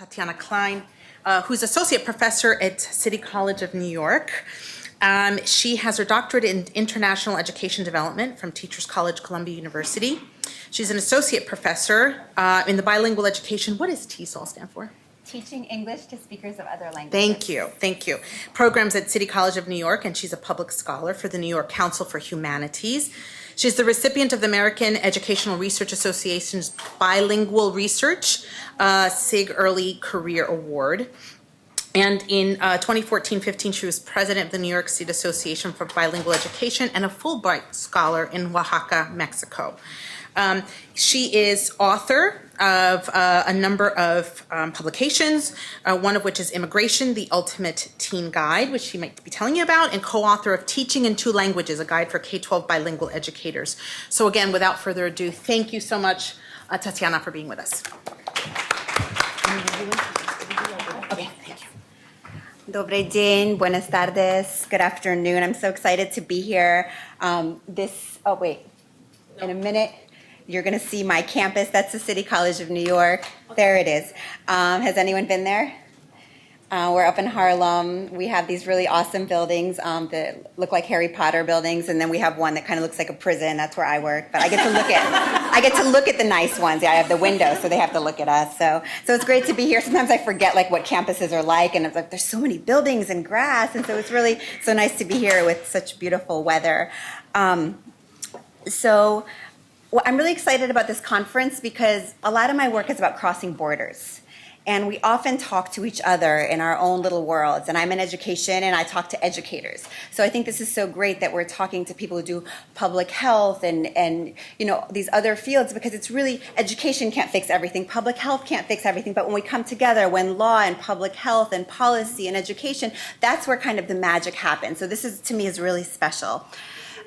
Tatyana Kleyn, who's associate professor at City College of New York. She has her doctorate in international education development from Teachers College, Columbia University. She's an associate professor in the bilingual education. What does TESOL stand for? Teaching English to Speakers of Other Languages. Thank you. Programs at City College of New York, and she's a public scholar for the New York Council for Humanities. She's the recipient of the American Educational Research Association's Bilingual Research SIG Early Career Award. And in 2014-15, she was president of the New York State Association for Bilingual Education and a Fulbright scholar in Oaxaca, Mexico. She is author of a number of publications, one of which is Immigration, the Ultimate Teen Guide, which she might be telling you about, and co-author of Teaching in Two Languages, a guide for K-12 bilingual educators. So again, without further ado, thank you so much, Tatyana, for being with us. Okay, thank you. Dobre dzień, buenas tardes, good afternoon. I'm so excited to be here. In a minute, you're going to see my campus. That's the City College of New York. There it is. Has anyone been there? We're up in Harlem. We have these really awesome buildings that look like Harry Potter buildings, and then we have one that kind of looks like a prison. That's where I work. But I get to look at the nice ones. Yeah, I have the window, so they have to look at us. So it's great to be here. Sometimes I forget like what campuses are like, and it's like there's so many buildings and grass, and so it's really so nice to be here with such beautiful weather. Well, I'm really excited about this conference because a lot of my work is about crossing borders. And we often talk to each other in our own little worlds. And I'm in education and I talk to educators. So I think this is so great that we're talking to people who do public health and you know these other fields, because it's really, education can't fix everything, public health can't fix everything, but when we come together, when law and public health and policy and education, that's where kind of the magic happens. So this is, to me, is really special.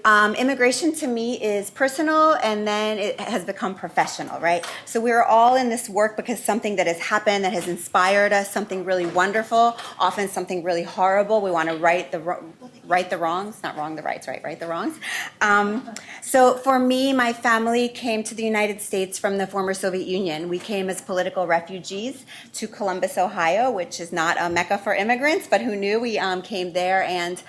Immigration to me is personal, and then it has become professional, right? So we're all in this work because something that has happened, that has inspired us, something really wonderful, often something really horrible. We want to right the wrongs, not wrong the rights, right the wrongs. So for me, my family came to the United States from the former Soviet Union. We came as political refugees to Columbus, Ohio, which is not a mecca for immigrants, but who knew? We came there, and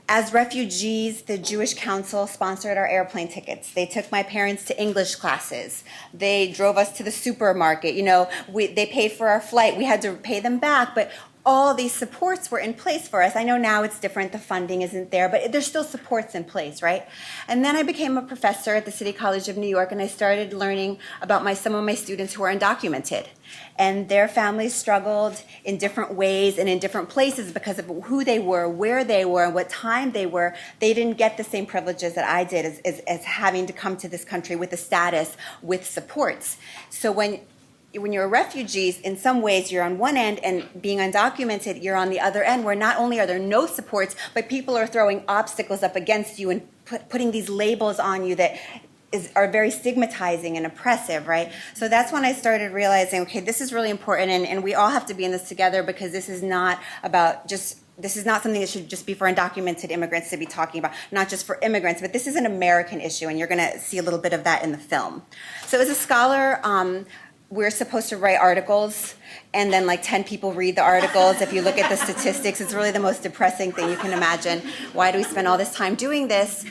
as refugees, the Jewish Council sponsored our airplane tickets. They took my parents to English classes. They drove us to the supermarket. You know, they paid for our flight. We had to pay them back, but all these supports were in place for us. I know now it's different, the funding isn't there, but there's still supports in place, right? And then I became a professor at the City College of New York, and I started learning about some of my students who are undocumented. And their families struggled in different ways and in different places because of who they were, where they were, and what time they were. They didn't get the same privileges that I did as having to come to this country with a status, with supports. So when you're refugees, in some ways you're on one end, and being undocumented, you're on the other end, where not only are there no supports, but people are throwing obstacles up against you and putting these labels on you that are very stigmatizing and oppressive, right? So that's when I started realizing, okay, this is really important, and we all have to be in this together, because this is not something that should just be for undocumented immigrants to be talking about, not just for immigrants, but this is an American issue, and you're going to see a little bit of that in the film. So as a scholar, we're supposed to write articles, and then like 10 people read the articles. If you look at the statistics, it's really the most depressing thing you can imagine. Why do we spend all this time doing this?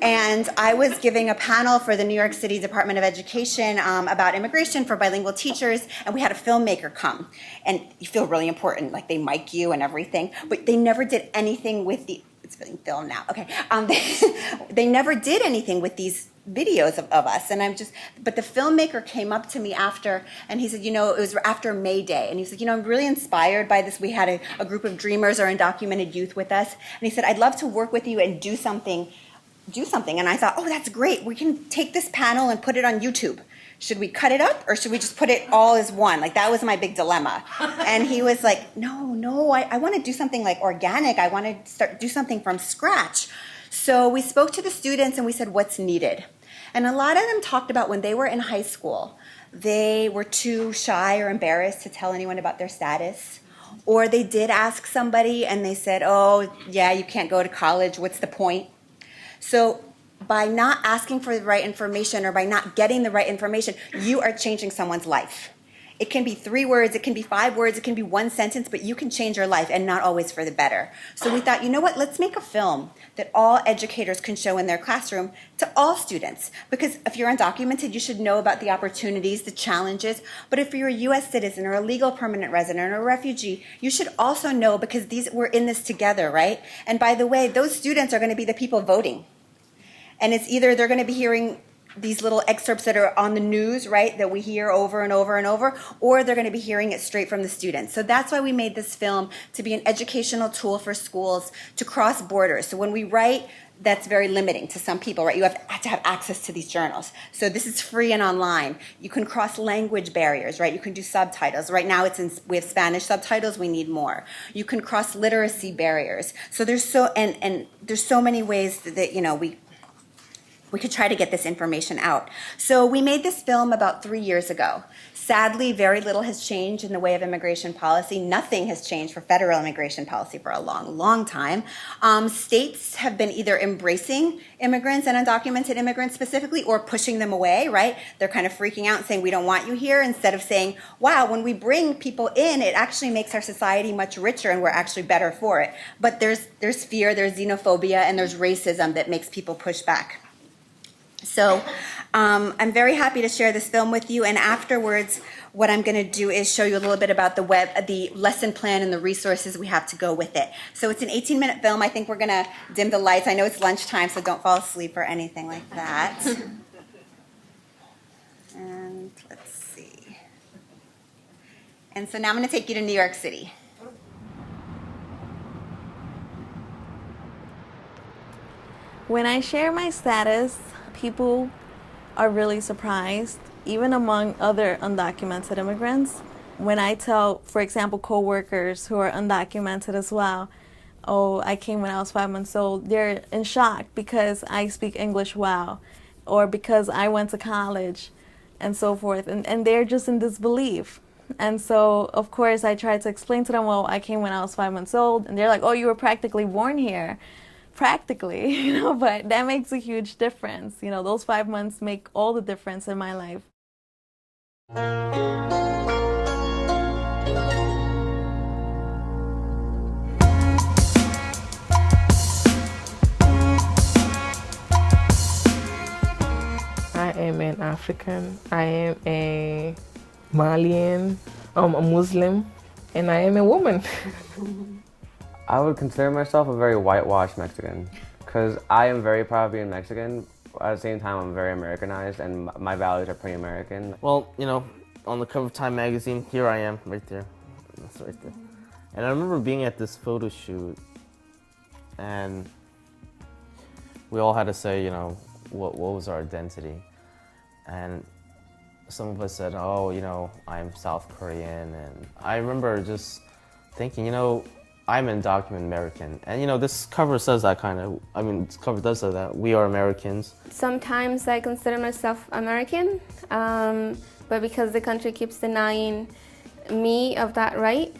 And I was giving a panel for the New York City Department of Education about immigration for bilingual teachers, and we had a filmmaker come. And you feel really important, like they mic you and everything, but they never did anything with it's being filmed now, okay. They never did anything with these videos of us, and but the filmmaker came up to me after, and he said, you know, it was after May Day, and he said, you know, I'm really inspired by this. We had a group of dreamers or undocumented youth with us, and he said, I'd love to work with you and do something. And I thought, oh, that's great. We can take this panel and put it on YouTube. Should we cut it up, or should we just put it all as one? Like, that was my big dilemma. And he was like, no, I want to do something like organic. I want to do something from scratch. So we spoke to the students and we said, what's needed? And a lot of them talked about when they were in high school, they were too shy or embarrassed to tell anyone about their status. Or they did ask somebody and they said, oh, yeah, you can't go to college. What's the point? So by not asking for the right information, or by not getting the right information, you are changing someone's life. It can be 3 words, it can be 5 words, it can be 1 sentence, but you can change your life, and not always for the better. So we thought, you know what, let's make a film that all educators can show in their classroom to all students. Because if you're undocumented, you should know about the opportunities, the challenges. But if you're a US citizen or a legal permanent resident or a refugee, you should also know, because we're in this together, right? And by the way, those students are going to be the people voting. And it's either they're going to be hearing these little excerpts that are on the news, right, that we hear over and over and over, or they're going to be hearing it straight from the students. So that's why we made this film, to be an educational tool for schools to cross borders. So when we write, that's very limiting to some people, right? You have to have access to these journals. So this is free and online. You can cross language barriers, right? You can do subtitles. Right now we have Spanish subtitles, we need more. You can cross literacy barriers. So there's so many ways that, you know, we could try to get this information out. So we made this film about 3 years ago. Sadly, very little has changed in the way of immigration policy. Nothing has changed for federal immigration policy for a long, long time. States have been either embracing immigrants and undocumented immigrants specifically, or pushing them away, right? They're kind of freaking out and saying, we don't want you here, instead of saying, wow, when we bring people in, it actually makes our society much richer and we're actually better for it. But there's fear, there's xenophobia, and there's racism that makes people push back. So I'm very happy to share this film with you, and afterwards what I'm going to do is show you a little bit about the lesson plan and the resources we have to go with it. So it's an 18-minute film. I think we're going to dim the lights. I know it's lunchtime, so don't fall asleep or anything like that. And let's see. And so now I'm going to take you to New York City. When I share my status, people are really surprised, even among other undocumented immigrants. When I tell, for example, coworkers who are undocumented as well, oh, I came when I was 5 months old, they're in shock because I speak English well, or because I went to college, and so forth. And they're just in disbelief. And so, of course, I try to explain to them, well, I came when I was 5 months old, and they're like, oh, you were practically born here. Practically, you know, but that makes a huge difference. You know, those 5 months make all the difference in my life. I am an African, I am a Malian, a Muslim, and I am a woman. I would consider myself a very whitewashed Mexican, because I am very proud of being Mexican. At the same time, I'm very Americanized, and my values are pretty American. Well, you know, on the cover of Time magazine, here I am, right there. That's right there. And I remember being at this photo shoot, and we all had to say, you know, what was our identity. And some of us said, oh, you know, I'm South Korean. And I remember just thinking, you know, I'm undocumented American. And you know, this cover says that kind of, I mean, this cover does say that. We are Americans. Sometimes I consider myself American, but because the country keeps denying me of that right,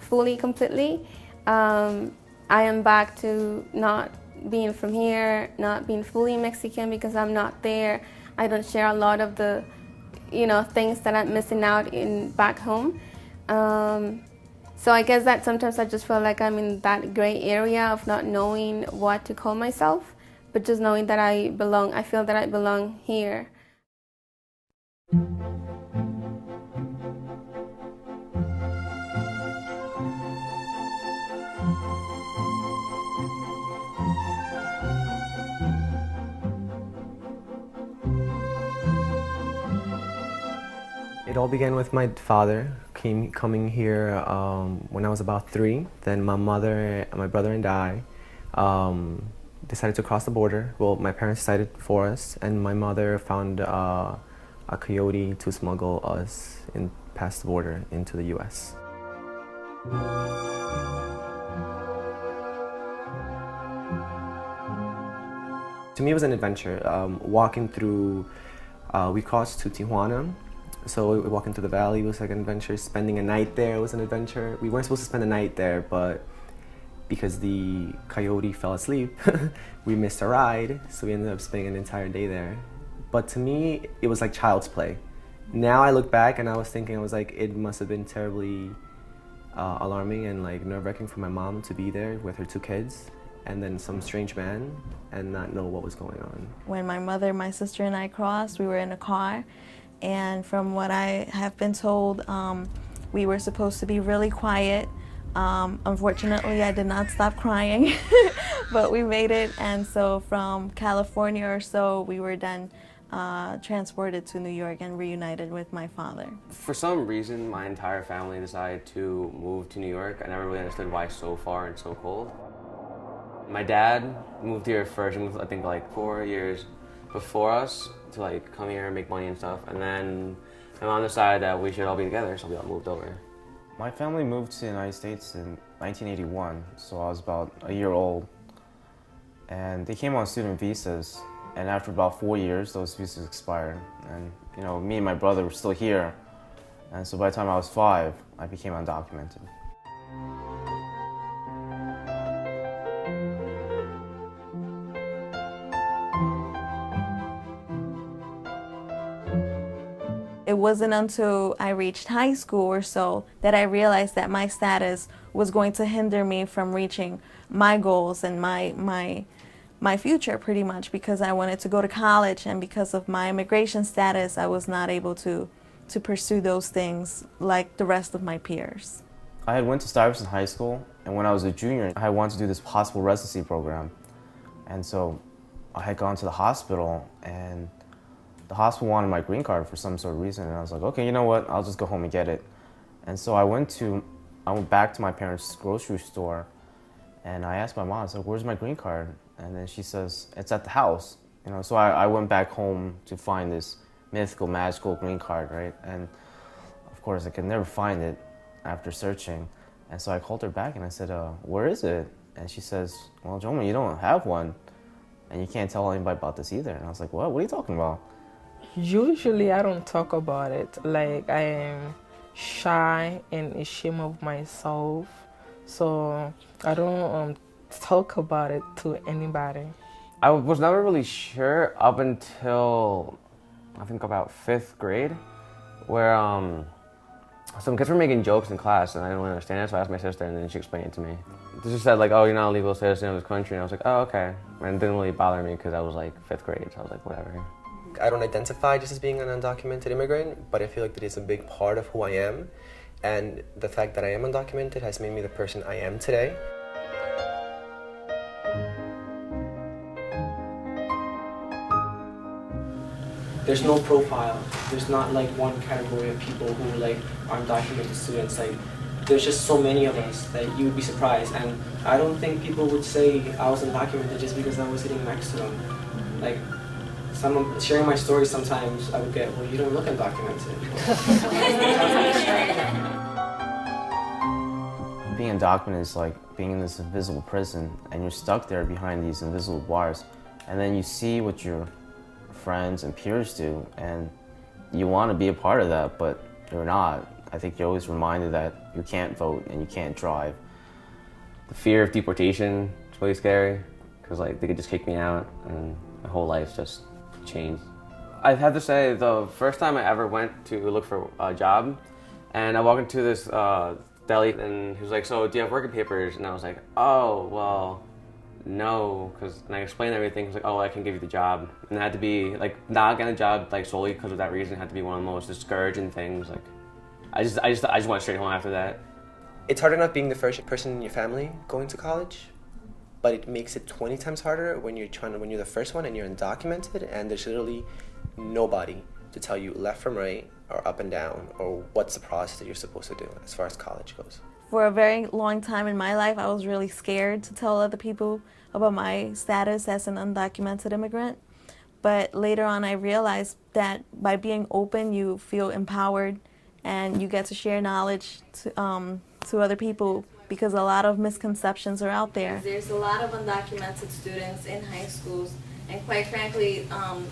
fully, completely, I am back to not being from here, not being fully Mexican because I'm not there. I don't share a lot of the, you know, things that I'm missing out in back home. So I guess that sometimes I just feel like I'm in that gray area of not knowing what to call myself, but just knowing that I belong. I feel that I belong here. It all began with my father coming here when I was about 3. Then my mother, my brother, and I decided to cross the border. Well, my parents decided for us, and my mother found a coyote to smuggle us past the border into the U.S. To me, it was an adventure. Walking through, we crossed to Tijuana. So walking through the valley was like an adventure. Spending a night there was an adventure. We weren't supposed to spend the night there, but because the coyote fell asleep, we missed a ride, so we ended up spending an entire day there. But to me, it was like child's play. Now I look back and I was thinking, I was like, it must have been terribly alarming and like nerve-wracking for my mom to be there with her 2 kids and then some strange man and not know what was going on. When my mother, my sister, and I crossed, we were in a car, and from what I have been told, we were supposed to be really quiet. Unfortunately, I did not stop crying, but we made it, and so from California or so, we were then transported to New York and reunited with my father. For some reason, my entire family decided to move to New York. I never really understood why so far and so cold. My dad moved here first. He moved, I think, like 4 years before us to like come here and make money and stuff. And then my mom decided that we should all be together, so we all moved over. My family moved to the United States in 1981, so I was about a year old. And they came on student visas, and after about 4 years, those visas expired. And you know, me and my brother were still here, and so by the time I was 5, I became undocumented. It wasn't until I reached high school or so that I realized that my status was going to hinder me from reaching my goals and my future, pretty much, because I wanted to go to college, and because of my immigration status, I was not able to pursue those things like the rest of my peers. I had went to Stuyvesant High School, and when I was a junior, I wanted to do this possible residency program. And so I had gone to the hospital, and the hospital wanted my green card for some sort of reason, and I was like, okay, you know what, I'll just go home and get it. And so I went back to my parents' grocery store, and I asked my mom, I said, where's my green card? And then she says, it's at the house. You know, so I went back home to find this mythical, magical green card, right? And of course, I could never find it after searching. And so I called her back and I said, where is it? And she says, well, Joma, you don't have one, and you can't tell anybody about this either. And I was like, what are you talking about? Usually I don't talk about it. Like, I am shy and ashamed of myself, so I don't talk about it to anybody. I was never really sure up until I think about 5th grade, where some kids were making jokes in class and I didn't really understand it, so I asked my sister and then she explained it to me. She said like, oh, you're not a legal citizen of this country, and I was like, oh, okay. And it didn't really bother me because I was like 5th grade, so I was like, whatever. I don't identify just as being an undocumented immigrant, but I feel like that is a big part of who I am, and the fact that I am undocumented has made me the person I am today. There's no profile. There's not like one category of people who like are undocumented students. Like, there's just so many of us that you would be surprised. And I don't think people would say I was undocumented just because I was sitting next to them. Like, someone sharing my story, sometimes I would get, well, you don't look undocumented. Being undocumented is like being in this invisible prison, and you're stuck there behind these invisible bars, and then you see what your friends and peers do, and you want to be a part of that, but you're not. I think you're always reminded that you can't vote and you can't drive. The fear of deportation is really scary, because like they could just kick me out and my whole life's just changed. I have to say, the first time I ever went to look for a job, and I walked into this deli, and he was like, so do you have working papers? And I was like, oh, well, no, and I explained everything. He was like, oh, I can give you the job. And it had to be, like, not getting a job, like, solely because of that reason. It had to be one of the most discouraging things. Like, I just went straight home after that. It's hard enough being the first person in your family going to college, but it makes it 20 times harder when you're the first one and you're undocumented, and there's literally nobody to tell you left from right or up and down or what's the process that you're supposed to do as far as college goes. For a very long time in my life, I was really scared to tell other people about my status as an undocumented immigrant. But later on, I realized that by being open, you feel empowered and you get to share knowledge to other people, because a lot of misconceptions are out there. There's a lot of undocumented students in high schools, and quite frankly,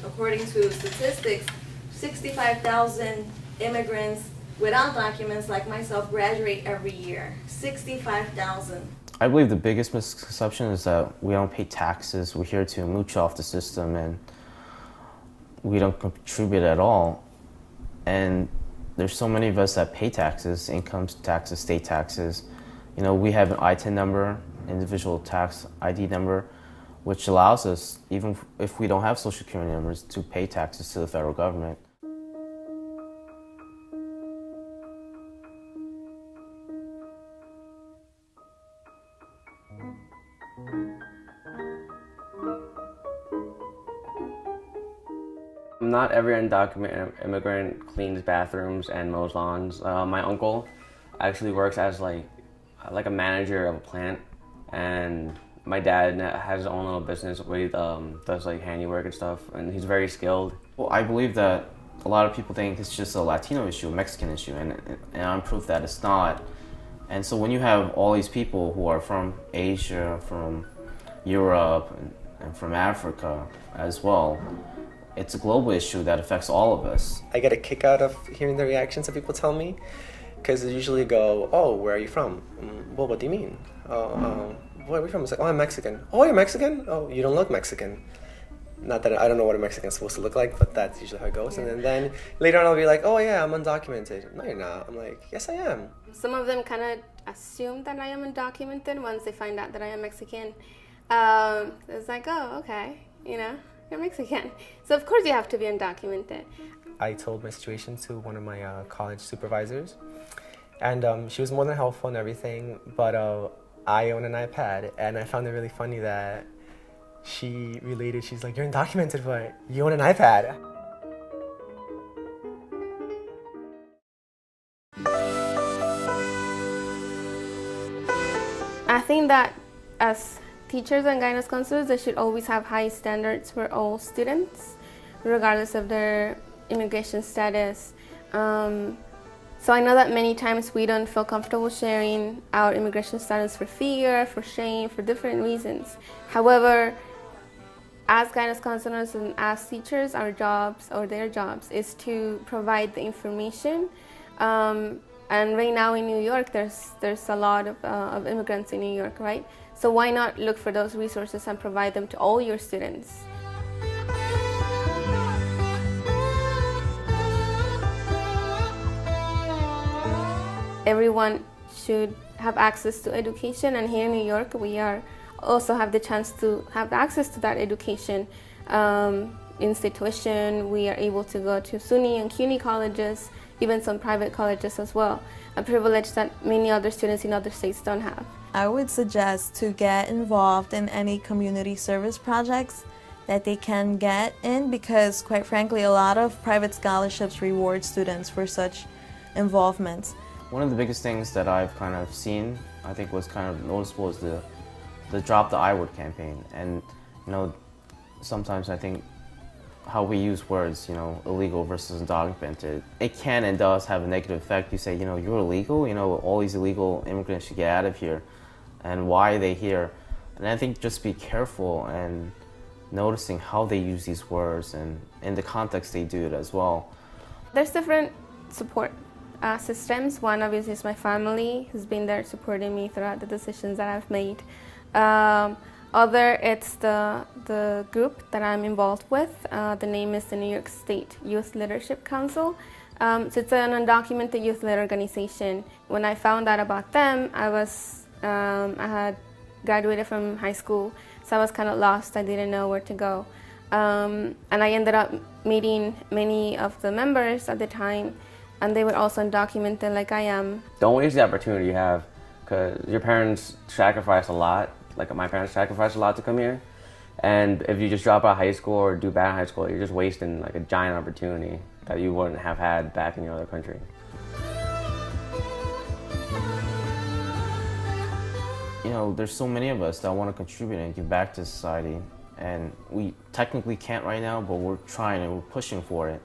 according to statistics, 65,000 immigrants without documents like myself graduate every year. 65,000. I believe the biggest misconception is that we don't pay taxes. We're here to mooch off the system and we don't contribute at all. And there's so many of us that pay taxes, income taxes, state taxes. You know, we have an ITIN number, individual tax ID number, which allows us, even if we don't have social security numbers, to pay taxes to the federal government. Not every undocumented immigrant cleans bathrooms and mows lawns. My uncle actually works as like a manager of a plant, and my dad has his own little business where he does like handiwork and stuff, and he's very skilled. Well, I believe that a lot of people think it's just a Latino issue, a Mexican issue, and I'm proof that it's not. And so when you have all these people who are from Asia, from Europe, and from Africa as well, it's a global issue that affects all of us. I get a kick out of hearing the reactions that people tell me, because they usually go, "Oh, where are you from?" "Well, what do you mean?" "Where are we from?" It's like, "Oh, I'm Mexican." "Oh, you're Mexican? Oh, you don't look Mexican." Not that I don't know what a Mexican is supposed to look like, but that's usually how it goes. Yeah. And then later on I'll be like, "Oh yeah, I'm undocumented." "No, you're not." I'm like, "Yes, I am." Some of them kind of assume that I am undocumented once they find out that I am Mexican. It's like, oh, okay, you know, you're Mexican. So of course you have to be undocumented. I told my situation to one of my college supervisors, and she was more than helpful and everything, but I own an iPad, and I found it really funny that she related, she's like, "You're undocumented, but you own an iPad." I think that as teachers and guidance counselors, they should always have high standards for all students, regardless of their immigration status. So I know that many times we don't feel comfortable sharing our immigration status for fear, for shame, for different reasons. However, as guidance counselors and as teachers, our jobs or their jobs is to provide the information. And right now in New York, there's a lot of immigrants in New York, right? So why not look for those resources and provide them to all your students? Everyone should have access to education, and here in New York, we also have the chance to have access to that education. In-state tuition, we are able to go to SUNY and CUNY colleges, even some private colleges as well, a privilege that many other students in other states don't have. I would suggest to get involved in any community service projects that they can get in, because quite frankly, a lot of private scholarships reward students for such involvement. One of the biggest things that I've kind of seen, I think was kind of noticeable, is the Drop the I Word campaign. And, you know, sometimes I think how we use words, you know, illegal versus undocumented, it can and does have a negative effect. You say, you know, you're illegal, you know, all these illegal immigrants should get out of here, and why are they here? And I think just be careful and noticing how they use these words and in the context they do it as well. There's different support systems. One obviously is my family, who's been there supporting me throughout the decisions that I've made. Other, it's the group that I'm involved with. The name is the New York State Youth Leadership Council. So it's an undocumented youth-led organization. When I found out about them, I had graduated from high school, so I was kind of lost. I didn't know where to go. And I ended up meeting many of the members at the time, and they were also undocumented like I am. Don't waste the opportunity you have, because your parents sacrificed a lot. Like my parents sacrificed a lot to come here, and if you just drop out of high school or do bad in high school, you're just wasting like a giant opportunity that you wouldn't have had back in your other country. You know, there's so many of us that want to contribute and give back to society, and we technically can't right now, but we're trying and we're pushing for it.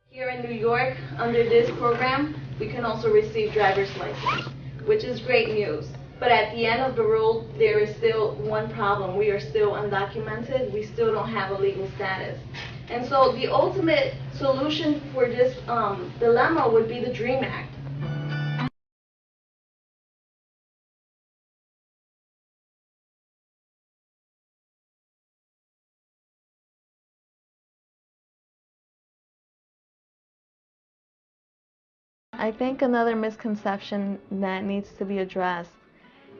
Here in New York, under this program, we can also receive driver's license, which is great news. But at the end of the road, there is still one problem. We are still undocumented. We still don't have a legal status. And so the ultimate solution for this dilemma would be the DREAM Act. I think another misconception that needs to be addressed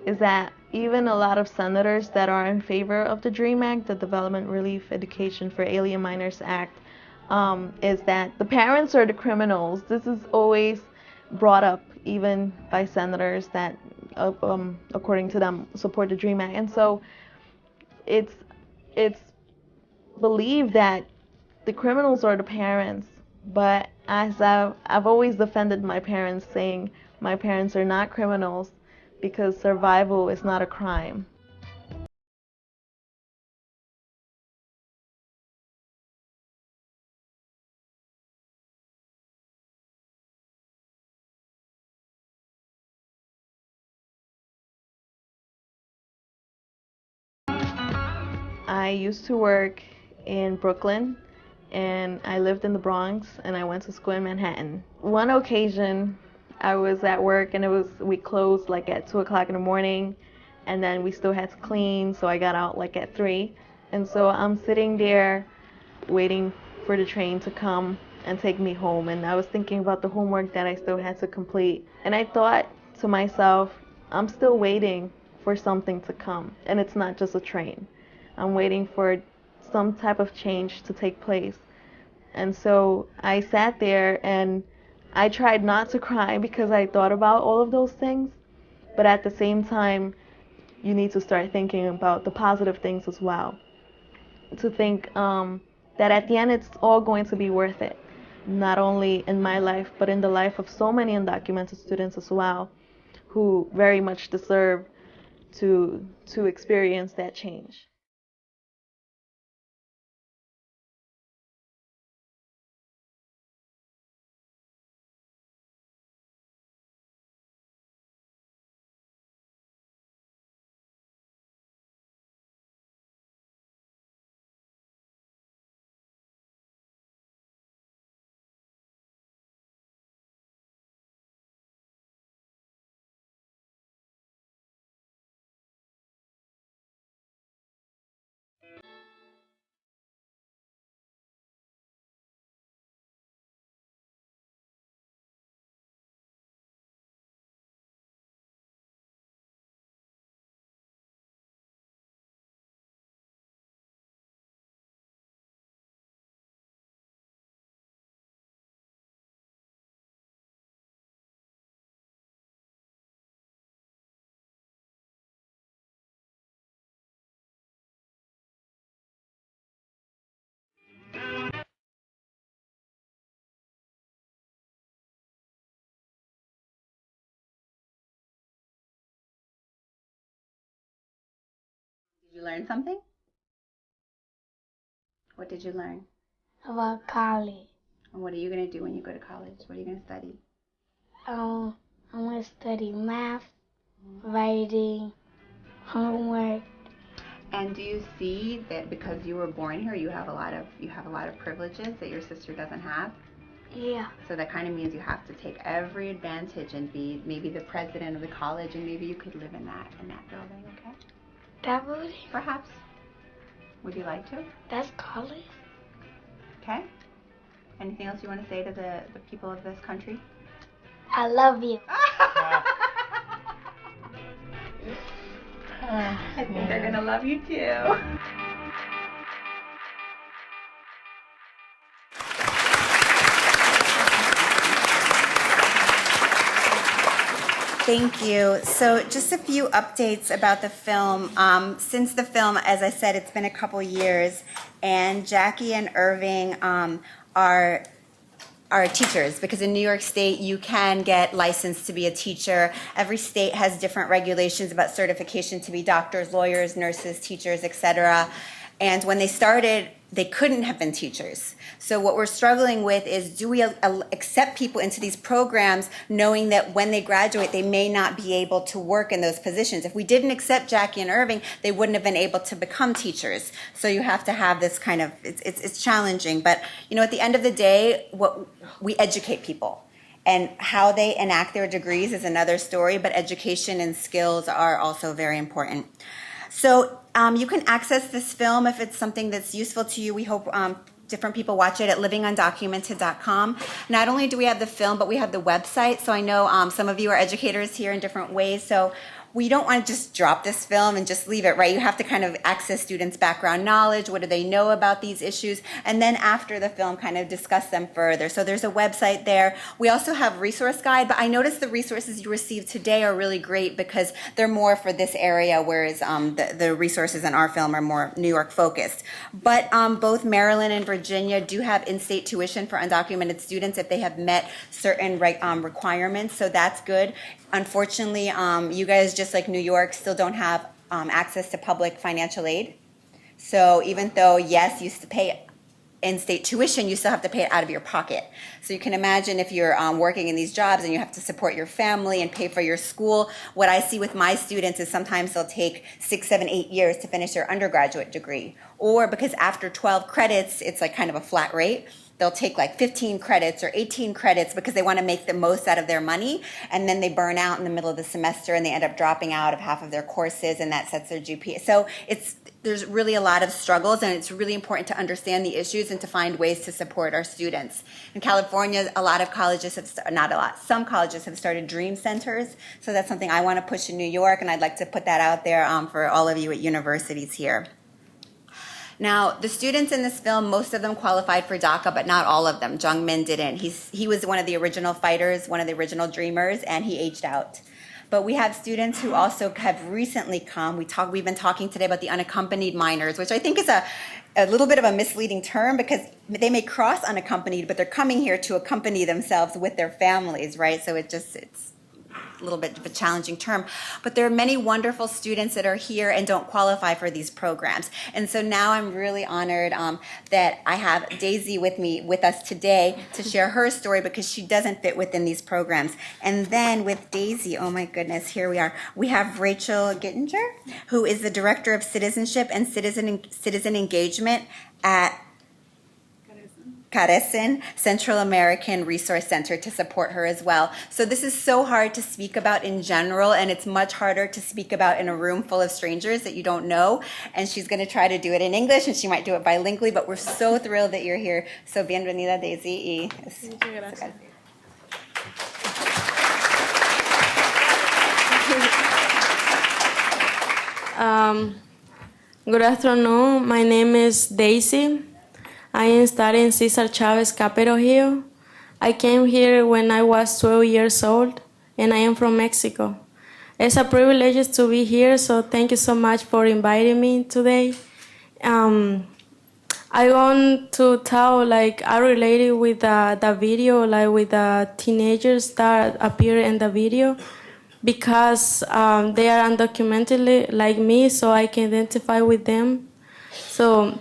is that even a lot of senators that are in favor of the DREAM Act, the Development Relief Education for Alien Minors Act, is that the parents are the criminals. This is always brought up even by senators that, according to them, support the DREAM Act. And so it's believed that the criminals are the parents, but as I've always defended my parents, saying my parents are not criminals because survival is not a crime. I used to work in Brooklyn, and I lived in the Bronx, and I went to school in Manhattan. One occasion, I was at work, and we closed like at 2 o'clock in the morning, and then we still had to clean, so I got out like at 3. And so I'm sitting there waiting for the train to come and take me home, and I was thinking about the homework that I still had to complete. And I thought to myself, I'm still waiting for something to come, and it's not just a train. I'm waiting for some type of change to take place. And so I sat there and I tried not to cry because I thought about all of those things. But at the same time, you need to start thinking about the positive things as well. To think that at the end it's all going to be worth it. Not only in my life, but in the life of so many undocumented students as well, who very much deserve to experience that change. Did you learn something? What did you learn? About college. And what are you going to do when you go to college? What are you going to study? I'm going to study math, writing, homework. And do you see that because you were born here, you have a lot of privileges that your sister doesn't have? Yeah. So that kind of means you have to take every advantage and be maybe the president of the college, and maybe you could live in that building, okay? That building? Perhaps. Would you like to? That's college. Okay. Anything else you want to say to the people of this country? I love you. I think they're gonna love you too. Thank you. So just a few updates about the film. Since the film, as I said, it's been a couple years, and Jackie and Irving are teachers, because in New York State you can get licensed to be a teacher. Every state has different regulations about certification to be doctors, lawyers, nurses, teachers, etc. And when they started they couldn't have been teachers. So what we're struggling with is, do we accept people into these programs knowing that when they graduate, they may not be able to work in those positions? If we didn't accept Jackie and Irving, they wouldn't have been able to become teachers. So you have to have this kind of, it's challenging. But, at the end of the day, we educate people. And how they enact their degrees is another story, but education and skills are also very important. So you can access this film if it's something that's useful to you. We hope different people watch it at livingundocumented.com. Not only do we have the film, but we have the website. So I know some of you are educators here in different ways. So we don't want to just drop this film and just leave it, right? You have to kind of access students' background knowledge. What do they know about these issues? And then after the film, kind of discuss them further. So there's a website there. We also have a resource guide, but I noticed the resources you received today are really great because they're more for this area, whereas the resources in our film are more New York focused. But both Maryland and Virginia do have in-state tuition for undocumented students if they have met certain requirements, so that's good. Unfortunately, you guys, just like New York, still don't have access to public financial aid. So even though, yes, you used to pay in-state tuition, you still have to pay it out of your pocket. So you can imagine if you're working in these jobs and you have to support your family and pay for your school. What I see with my students is sometimes they'll take 6, 7, 8 years to finish their undergraduate degree. Or because after 12 credits, it's like kind of a flat rate. They'll take like 15 credits or 18 credits because they want to make the most out of their money, and then they burn out in the middle of the semester and they end up dropping out of half of their courses, and that sets their GPA. So there's really a lot of struggles, and it's really important to understand the issues and to find ways to support our students. In California, a lot of colleges have, not a lot, some colleges have started dream centers, so that's something I want to push in New York, and I'd like to put that out there for all of you at universities here. Now, the students in this film, most of them qualified for DACA, but not all of them. Jung Min didn't. He was one of the original fighters, one of the original dreamers, and he aged out. But we have students who also have recently come. We've been talking today about the unaccompanied minors, which I think is a little bit of a misleading term because they may cross unaccompanied, but they're coming here to accompany themselves with their families, right? So it's a little bit of a challenging term, but there are many wonderful students that are here and don't qualify for these programs. And so now I'm really honored that I have Daisy with us today to share her story because she doesn't fit within these programs. And then with Daisy, oh my goodness, here we are. We have Rachel Gittinger, who is the Director of Citizenship and Citizen Engagement at Carecen Central American Resource Center to support her as well. So this is so hard to speak about in general, and it's much harder to speak about in a room full of strangers that you don't know. And she's going to try to do it in English, and she might do it bilingually, but we're so thrilled that you're here. So bienvenida, Daisy. Good afternoon. My name is Daisy. I am studying Cesar Chavez Capero here. I came here when I was 12 years old, and I am from Mexico. It's a privilege to be here, so thank you so much for inviting me today. I want to tell, I related with the video, with the teenagers that appear in the video, because they are undocumented like me, so I can identify with them. So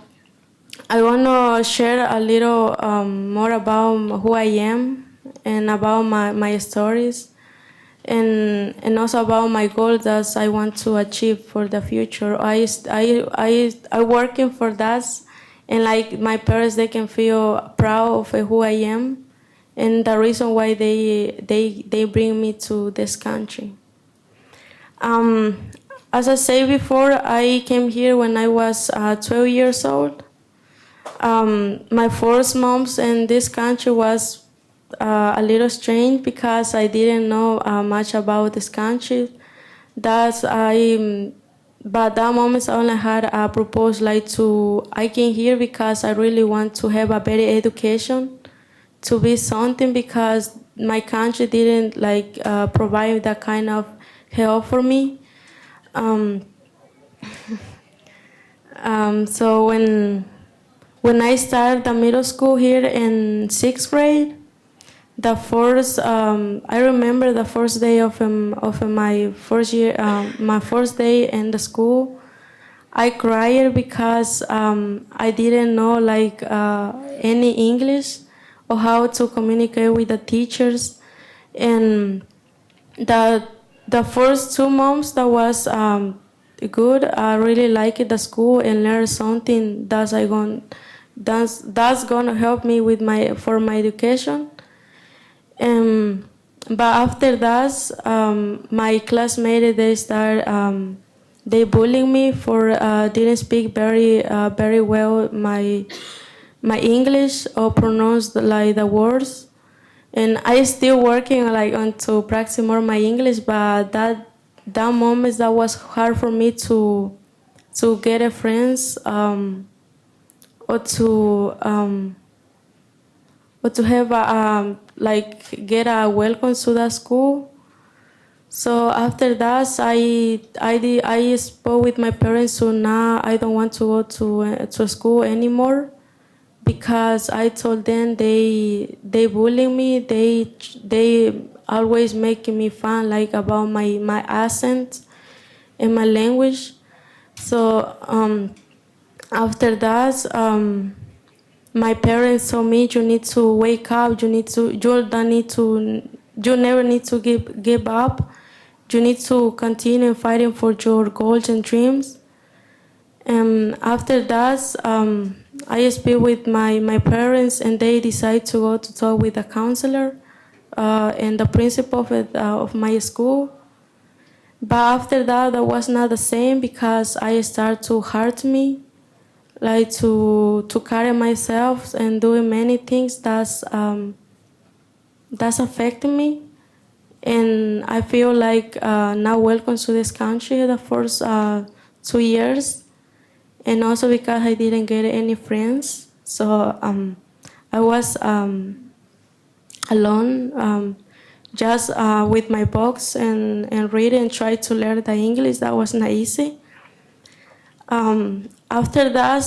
I want to share a little more about who I am and about my stories, and also about my goals that I want to achieve for the future. I working for that, and my parents, they can feel proud of who I am and the reason why they bring me to this country. As I said before, I came here when I was 12 years old. My first months in this country was a little strange because I didn't know much about this country. But that moment I only had a proposal I came here because I really want to have a better education, to be something, because my country didn't provide that kind of help for me. So when I started the middle school here in 6th grade, I remember the first day of my first year, my first day in the school. I cried because I didn't know like any English or how to communicate with the teachers, and the first 2 months that was good. I really liked the school and learned something that's gonna help me with my education. But after that, my classmates they bullying me for didn't speak very well my English or pronounce like the words, and I still working like on to practice more my English. But that moment that was hard for me to get a friends or to have like get a welcome to the school. So after that, I spoke with my parents. So now I don't want to go to school anymore, because I told them they bullying me. They always making me fun like about my accent and my language. So after that, my parents told me, you need to wake up. You never need to give up. You need to continue fighting for your goals and dreams. And after that, I speak with my parents, and they decide to go to talk with the counselor and the principal of my school. But after that was not the same, because I start to hurt me, like to carry myself and doing many things that's affecting me. And I feel like not welcome to this country the first 2 years, and also because I didn't get any friends. So I was alone, just with my books and read and try to learn the English. That was not easy. After that,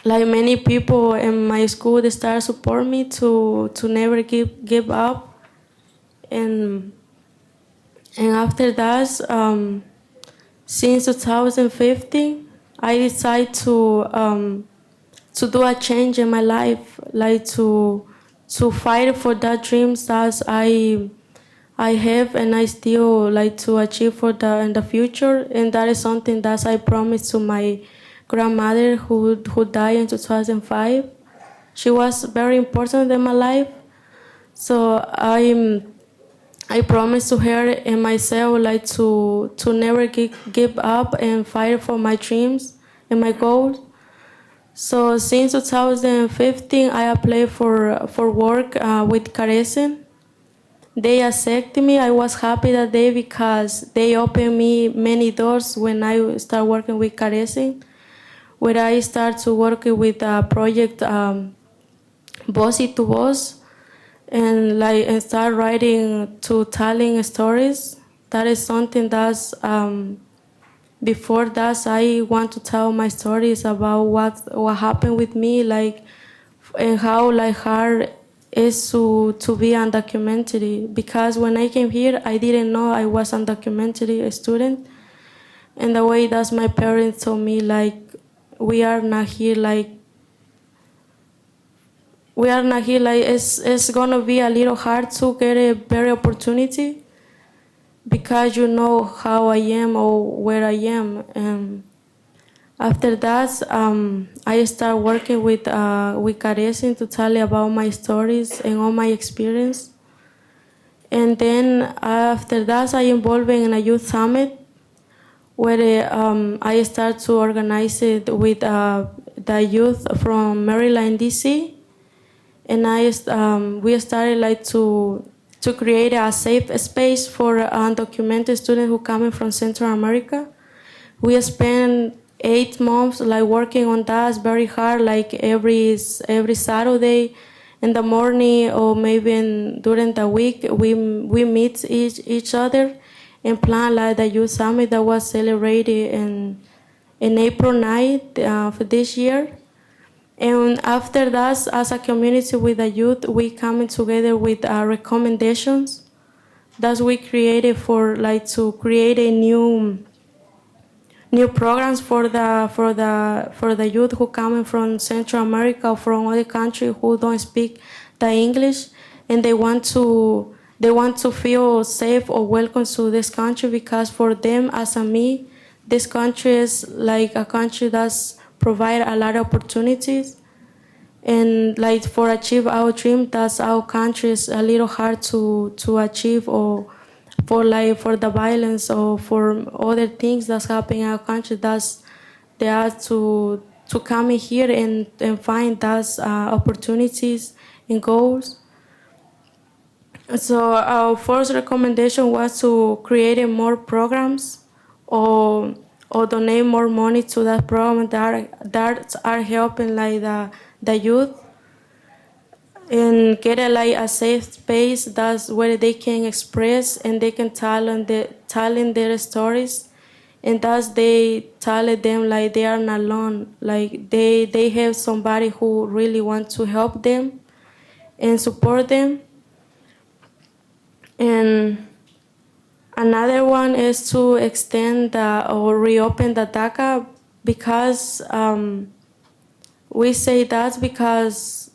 like many people in my school, they started support me to never give up. And after that, since 2015, I decided to do a change in my life, like to fight for that dreams that I have, and I still like to achieve in the future. And that is something that I promised to my grandmother who died in 2005. She was very important in my life. So I promised to her and myself like to never give up and fight for my dreams and my goals. So since 2015, I applied for work with Carecen. They accepted me. I was happy that day because they opened me many doors when I started working with Carecen, where I started to work with a project Bossy to Boss, and start writing to telling stories. That is something that's before that I want to tell my stories about what happened with me, like, and how like hard is to be undocumented. Because when I came here, I didn't know I was undocumented student, and the way that my parents told me, like, we are not here like it's gonna be a little hard to get a better opportunity, because you know how I am or where I am. And after that, I started working with Carecen to tell you about my stories and all my experience. And then after that, I involved in a youth summit where I started to organize it with the youth from Maryland, DC. And we started like to create a safe space for undocumented students who coming from Central America. We spent 8 months like working on that. It's very hard, like every Saturday in the morning, or maybe during the week, we meet each other and plan like the youth summit that was celebrated in April 9th for this year. And after that, as a community with the youth, we coming together with recommendations that we created for like to create a new new programs for the youth who coming from Central America or from other countries who don't speak the English, and they want to feel safe or welcome to this country, because for them, as a me, this country is like a country that's provide a lot of opportunities. And like for achieve our dream, that's our country is a little hard to achieve, or for the violence or for other things that's happening in our country. That's they are to come in here and find those opportunities and goals. So our first recommendation was to create more programs or donate more money to that program that are helping like the youth, and get a safe space that's where they can express and they can telling their stories, and thus they tell them like they are not alone, like they have somebody who really wants to help them and support them. And another one is to extend or reopen the DACA, because we say that because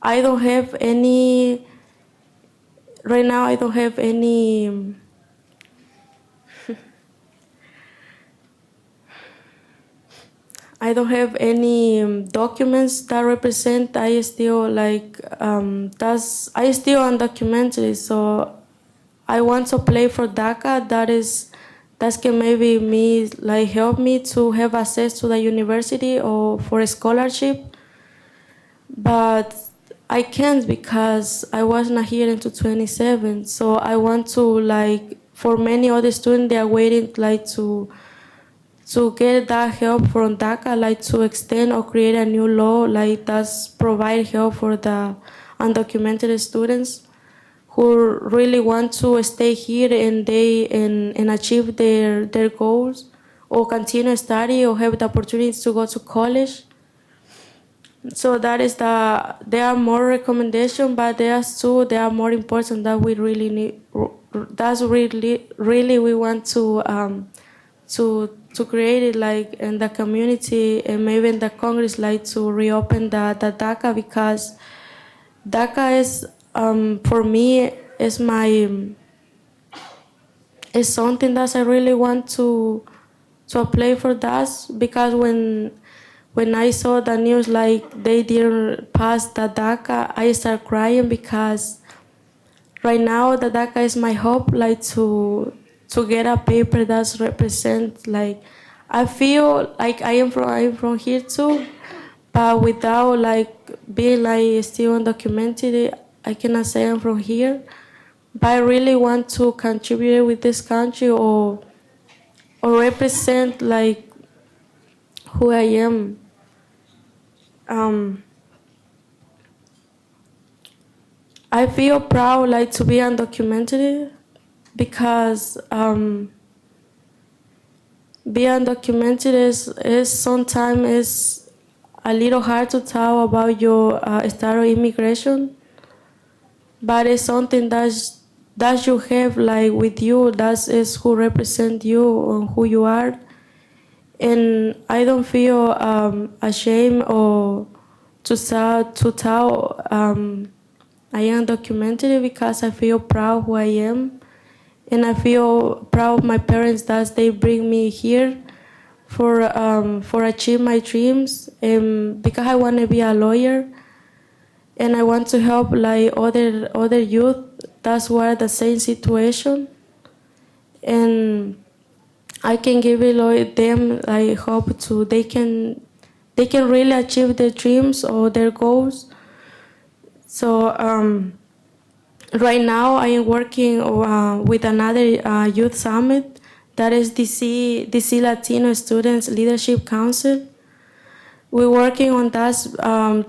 I don't have any, right now I don't have any, I don't have any documents that represent. I still I still undocumented, so I want to apply for DACA. That can maybe help me to have access to the university or for a scholarship, but I can't because I was not here until 27. So I want to for many other students, they are waiting to get that help from DACA, to extend or create a new law that's provide help for the undocumented students who really want to stay here and achieve their goals, or continue study or have the opportunity to go to college. So that is there are more recommendations, but there are more important that we really need. That's really we want to create it in the community and maybe in the Congress to reopen the DACA, because DACA is for me is something that I really want to apply for that, because when I saw the news they didn't pass the DACA, I started crying, because right now the DACA is my hope to get a paper that represents I feel like I am from here too, but without being still undocumented, I cannot say I'm from here. But I really want to contribute with this country or represent who I am. I feel proud to be undocumented, because being undocumented is sometimes a little hard to tell about your start of immigration, but it's something that you have with you, that is who represent you and who you are. And I don't feel ashamed or to tell I am undocumented, because I feel proud who I am. And I feel proud of my parents that they bring me here for achieve my dreams, and because I want to be a lawyer, and I want to help other youth that's were the same situation, and I can give them hope to they can really achieve their dreams or their goals. So right now I am working with another youth summit, that is DC Latino Students Leadership Council. We're working on that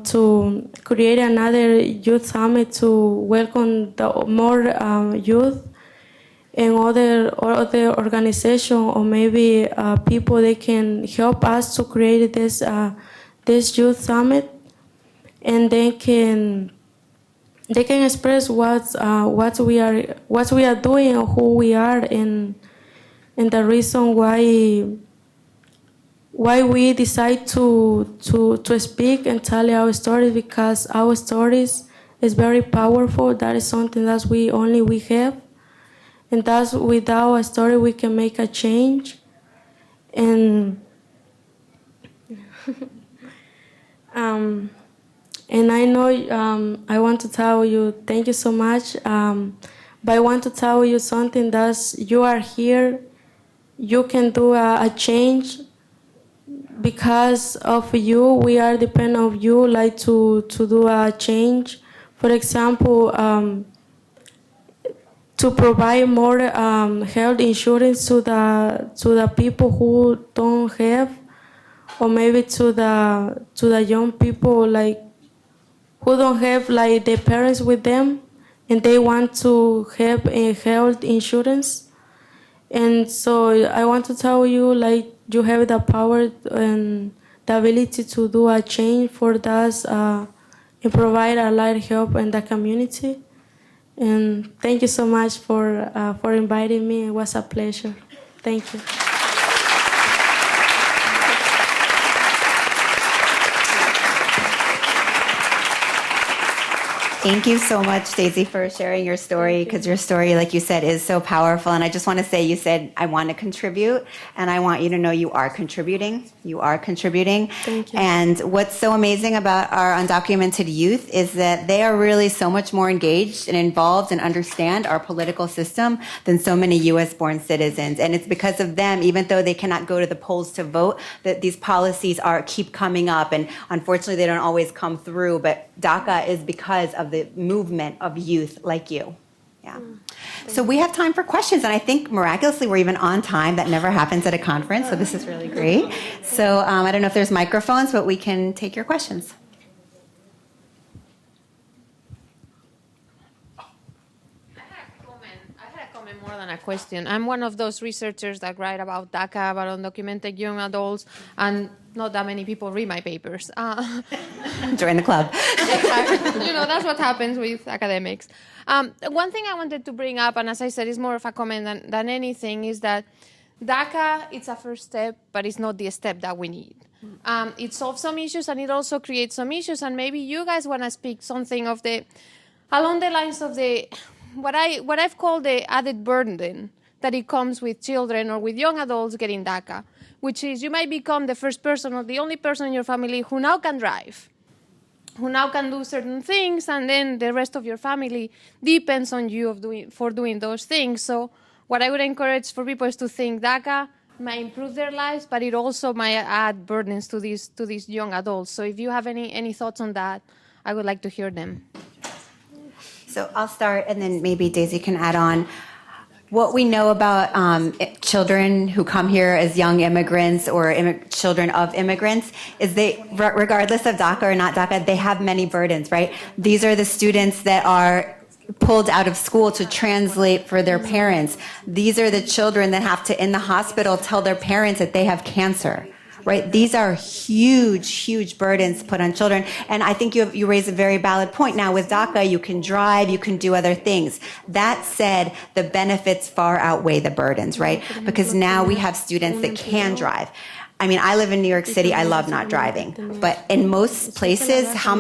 to create another youth summit to welcome more youth and other organization, or maybe people they can help us to create this youth summit, and they can express what we are doing or who we are, and the reason why why we decide to speak and tell our stories, because our stories is very powerful. That is something that we have, and that's without a story we can make a change. And and I know I want to tell you thank you so much, but I want to tell you something that you are here, you can do a change. Because of you, we are dependent on you, like to do a change. For example, to provide more health insurance to the people who don't have, or maybe to the young people like who don't have like their parents with them, and they want to have a health insurance. And so I want to tell you, like, you have the power and the ability to do a change for us and provide a lot of help in the community. And thank you so much for inviting me. It was a pleasure. Thank you. Thank you so much, Daisy, for sharing your story, because your story, like you said, is so powerful. And I just want to say, you said, I want to contribute, and I want you to know you are contributing. You are contributing. Thank you. And what's so amazing about our undocumented youth is that they are really so much more engaged and involved and understand our political system than so many U.S.-born citizens. And it's because of them, even though they cannot go to the polls to vote, that these policies keep coming up. And unfortunately, they don't always come through. But DACA is because of the movement of youth like you. Yeah. So we have time for questions, and I think miraculously we're even on time. That never happens at a conference, so this is really great. So I don't know if there's microphones, but we can take your questions. More than a question. I'm one of those researchers that write about DACA, about undocumented young adults, and not that many people read my papers. Join the club. Exactly. You know, that's what happens with academics. One thing I wanted to bring up, and as I said, it's more of a comment than anything, is that DACA, it's a first step, but it's not the step that we need. It solves some issues, and it also creates some issues, and maybe you guys want to speak something of along the lines of what I've called the added burden that it comes with children or with young adults getting DACA, which is you might become the first person or the only person in your family who now can drive, who now can do certain things, and then the rest of your family depends on you for doing those things. So what I would encourage for people is to think DACA might improve their lives, but it also might add burdens to these young adults. So if you have any thoughts on that, I would like to hear them. So I'll start, and then maybe Daisy can add on. What we know about children who come here as young immigrants or children of immigrants is they, regardless of DACA or not DACA, they have many burdens, right? These are the students that are pulled out of school to translate for their parents. These are the children that have to, in the hospital, tell their parents that they have cancer. Right? These are huge, huge burdens put on children. And I think you raise a very valid point. Now, with DACA, you can drive, you can do other things. That said, the benefits far outweigh the burdens, right? Because now we have students that can drive. I mean, I live in New York City. I love not driving. But in most places, how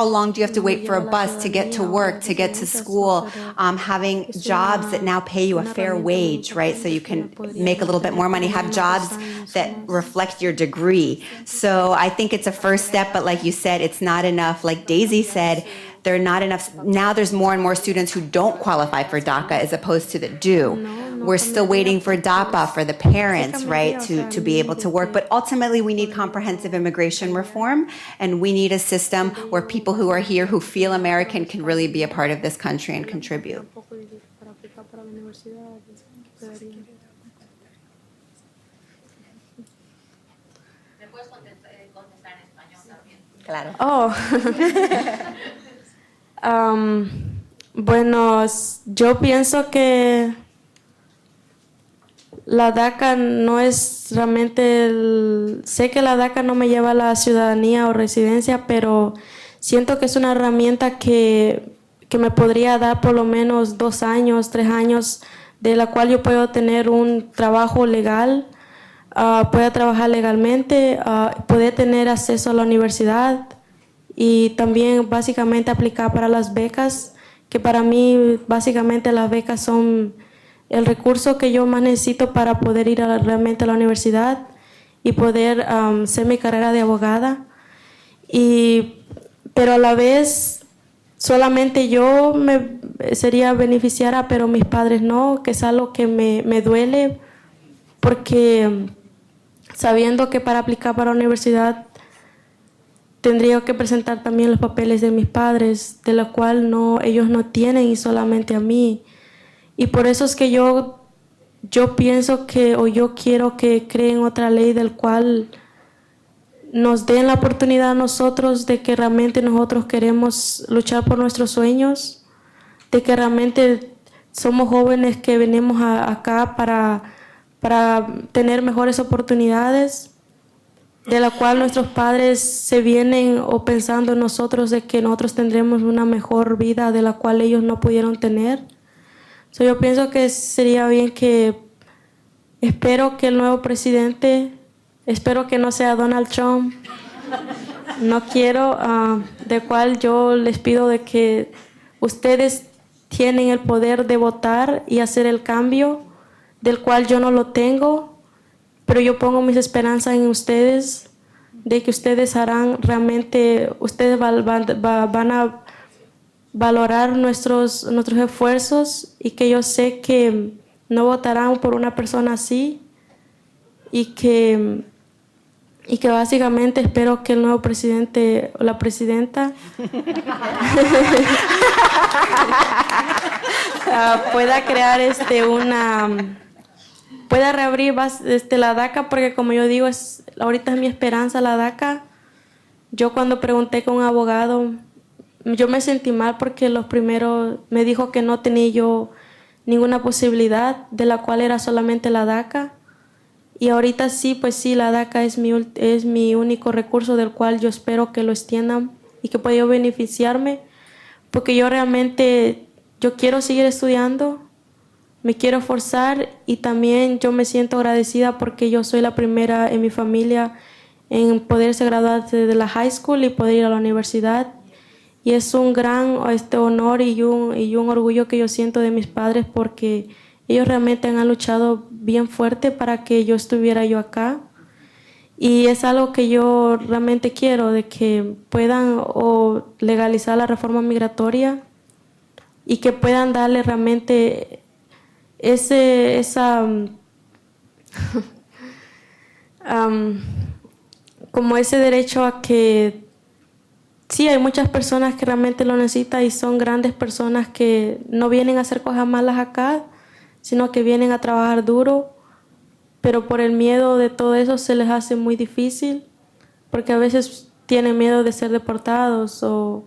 long do you have to wait for a bus to get to work, to get to school? Having jobs that now pay you a fair wage, right? So you can make a little bit more money, have jobs that reflect your degree. So I think it's a first step, but like you said, it's not enough. Like Daisy said, there are not enough. Now there's more and more students who don't qualify for DACA as opposed to that do. We're still waiting for DAPA for the parents, right, to be able to work. But ultimately, we need comprehensive immigration reform, and we need a system where people who are here who feel American can really be a part of this country and contribute. Claro. Oh. Bueno, yo pienso que la DACA no es realmente sé que la DACA no me lleva a la ciudadanía o residencia, pero siento que es una herramienta que me podría dar por lo menos 2 años, 3 años, de la cual yo puedo tener un trabajo legal pueda trabajar legalmente, poder tener acceso a la universidad y también básicamente aplicar para las becas, que para mí básicamente las becas son el recurso que yo más necesito para poder ir realmente a la universidad y poder hacer mi carrera de abogada. Pero a la vez solamente yo me sería beneficiaria, pero mis padres no, que es algo que me duele, porque sabiendo que para aplicar para la universidad tendría que presentar también los papeles de mis padres, de lo cual ellos no tienen, y solamente a mí. Y por eso es que yo pienso yo quiero que creen otra ley del cual nos den la oportunidad a nosotros de que realmente nosotros queremos luchar por nuestros sueños, de que realmente somos jóvenes que venimos acá para tener mejores oportunidades, de la cual nuestros padres se vienen o pensando en nosotros de que nosotros tendremos una mejor vida de la cual ellos no pudieron tener. Yo pienso que sería bien espero que el nuevo presidente, espero que no sea Donald Trump, no quiero, de cual yo les pido de que ustedes tienen el poder de votar y hacer el cambio, del cual yo no lo tengo, pero yo pongo mis esperanzas en ustedes, de que ustedes harán realmente, ustedes van a valorar nuestros esfuerzos, y que yo sé que no votarán por una persona así, y que básicamente espero que el nuevo presidente o la presidenta pueda crear pueda reabrir la DACA, porque como yo digo, ahorita es mi esperanza la DACA. Yo cuando pregunté con un abogado, yo me sentí mal porque los primeros me dijo que no tenía yo ninguna posibilidad, de la cual era solamente la DACA. Y ahorita sí, pues sí, la DACA es mi único recurso, del cual yo espero que lo extiendan y que pueda yo beneficiarme, porque yo realmente, yo quiero seguir estudiando, me quiero forzar, y también yo me siento agradecida porque yo soy la primera en mi familia en poderse graduar de la high school y poder ir a la universidad. Y es un gran honor y un orgullo que yo siento de mis padres, porque ellos realmente han luchado bien fuerte para que yo estuviera yo acá. Y es algo que yo realmente quiero, de que puedan legalizar la reforma migratoria y que puedan darle realmente como ese derecho a que sí, hay muchas personas que realmente lo necesitan, y son grandes personas que no vienen a hacer cosas malas acá, sino que vienen a trabajar duro, pero por el miedo de todo eso se les hace muy difícil, porque a veces tienen miedo de ser deportados o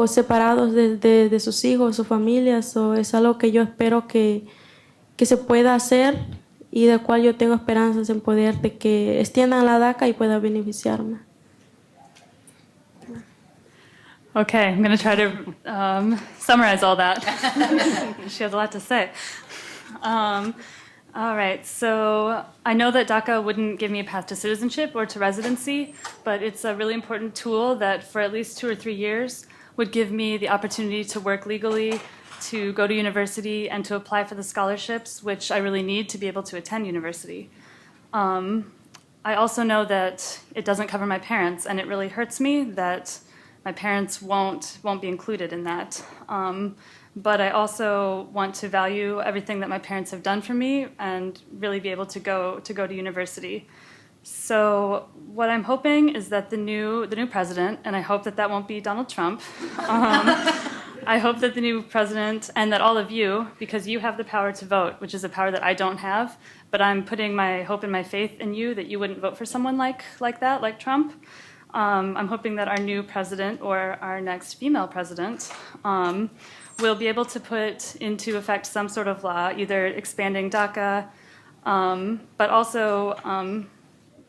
separados de sus hijos, sus familias. Es algo que yo espero que se pueda hacer, y del cual yo tengo esperanzas en poder de que extiendan la DACA y pueda beneficiarme. Okay, I'm going to try to summarize all that. She has a lot to say. All right, so I know that DACA wouldn't give me a path to citizenship or to residency, but it's a really important tool that for at least 2 or 3 years would give me the opportunity to work legally, to go to university, and to apply for the scholarships, which I really need to be able to attend university. I also know that it doesn't cover my parents, and it really hurts me that my parents won't be included in that. But I also want to value everything that my parents have done for me and really be able to go to university. So what I'm hoping is that the new president, and I hope that won't be Donald Trump, I hope that the new president, and that all of you, because you have the power to vote, which is a power that I don't have, but I'm putting my hope and my faith in you that you wouldn't vote for someone like that, like Trump. I'm hoping that our new president, or our next female president, will be able to put into effect some sort of law, either expanding DACA, but also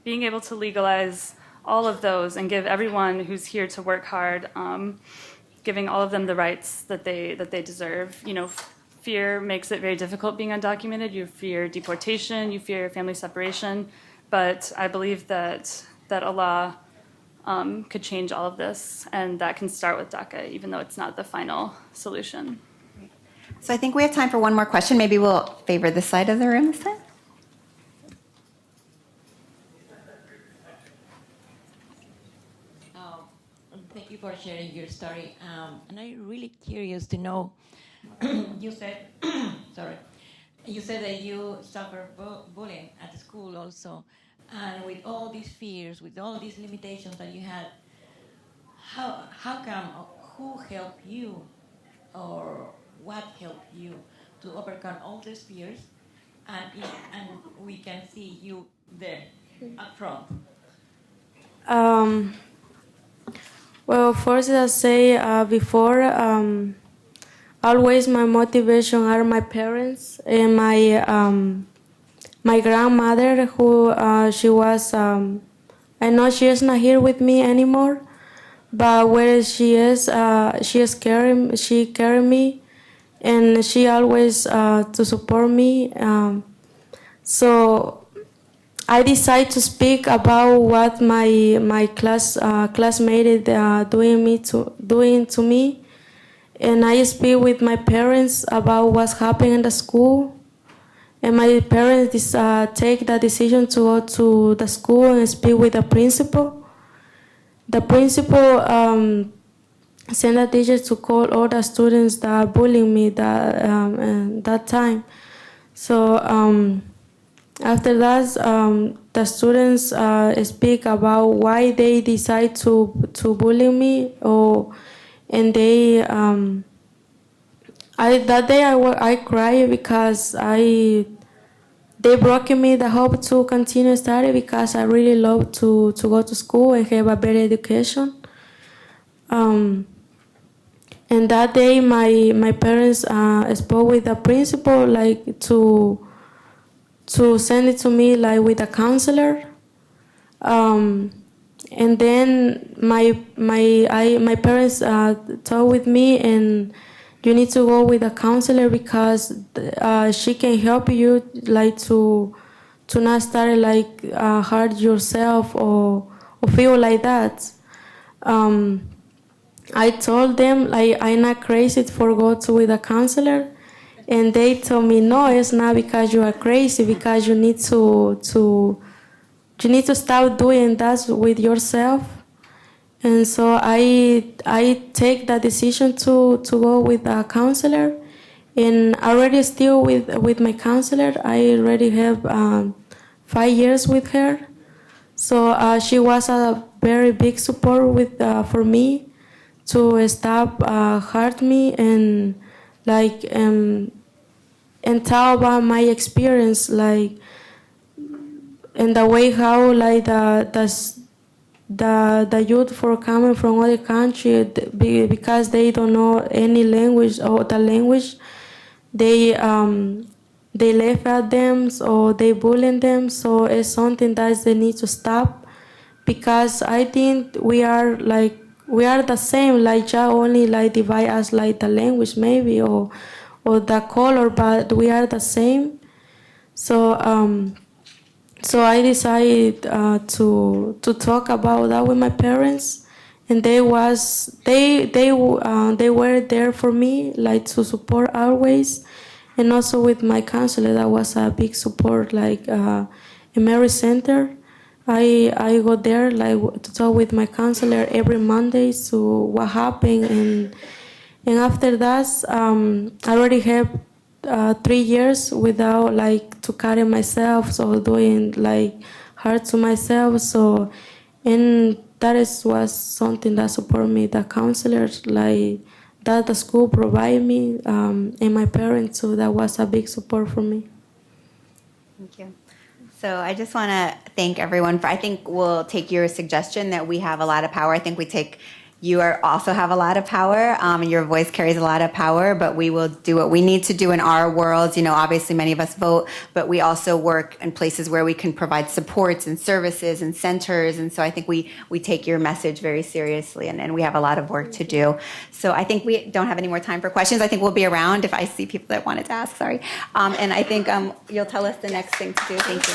being able to legalize all of those and give everyone who's here to work hard, giving all of them the rights that they deserve. You know, fear makes it very difficult being undocumented. You fear deportation, you fear family separation. but I believe that Allah could change all of this, and that can start with DACA, even though it's not the final solution. So I think we have time for one more question. Maybe we'll favor this side of the room this time. Thank you for sharing your story. And I'm really curious to know, you said, sorry, you said that you suffer bullying at the school also. And with all these fears, with all these limitations that you had, how come, who helped you, or what helped you to overcome all these fears, and we can see you there up front? Well, first I say before, always my motivation are my parents and my grandmother, who she was. I know she is not here with me anymore, but where she is she carry me, and she always to support me. So I decided to speak about what my classmate doing to me, and I speak with my parents about what's happening in the school, and my parents take the decision to go to the school and speak with the principal. The principal sent a teacher to call all the students that bullying me that time. So. After that, the students speak about why they decide to bully me, and they that day I cried because they broke me the hope to continue study, because I really love to go to school and have a better education. And that day my parents spoke with the principal, like to send it to me, like with a counselor, and then my parents talked with me, and you need to go with a counselor because she can help you, like to not start like hurt yourself or feel like that. I told them like I'm not crazy for go to with a counselor. And they told me, no, it's not because you are crazy, because you need to stop doing that with yourself. And so I take the decision to go with a counselor, and already still with my counselor. I already have 5 years with her. So she was a very big support for me to stop hurt me and like and tell about my experience, like, and the way how like the youth for coming from other country, because they don't know any language or the language, they laugh at them or they bully them. So it's something that they need to stop, because I think we are the same, like just only like divide us like the language maybe or the color, but we are the same. So so I decided to talk about that with my parents, and they were there for me, like to support always, and also with my counselor. That was a big support, like in Mary Center. I go there like to talk with my counselor every Monday to what happened, and after that, I already have 3 years without like to carry myself, so doing like hard to myself. So, and that was something that supported me. The counselors, like that the school provided me, and my parents. So that was a big support for me. Thank you. So I just want to thank everyone I think we'll take your suggestion that we have a lot of power. I think you also have a lot of power, and your voice carries a lot of power, but we will do what we need to do in our worlds. You know, obviously many of us vote, but we also work in places where we can provide supports and services and centers. And so I think we take your message very seriously, and we have a lot of work to do. So I think we don't have any more time for questions. I think we'll be around if I see people that wanted to ask, sorry. And I think you'll tell us the next thing to do. Thank you.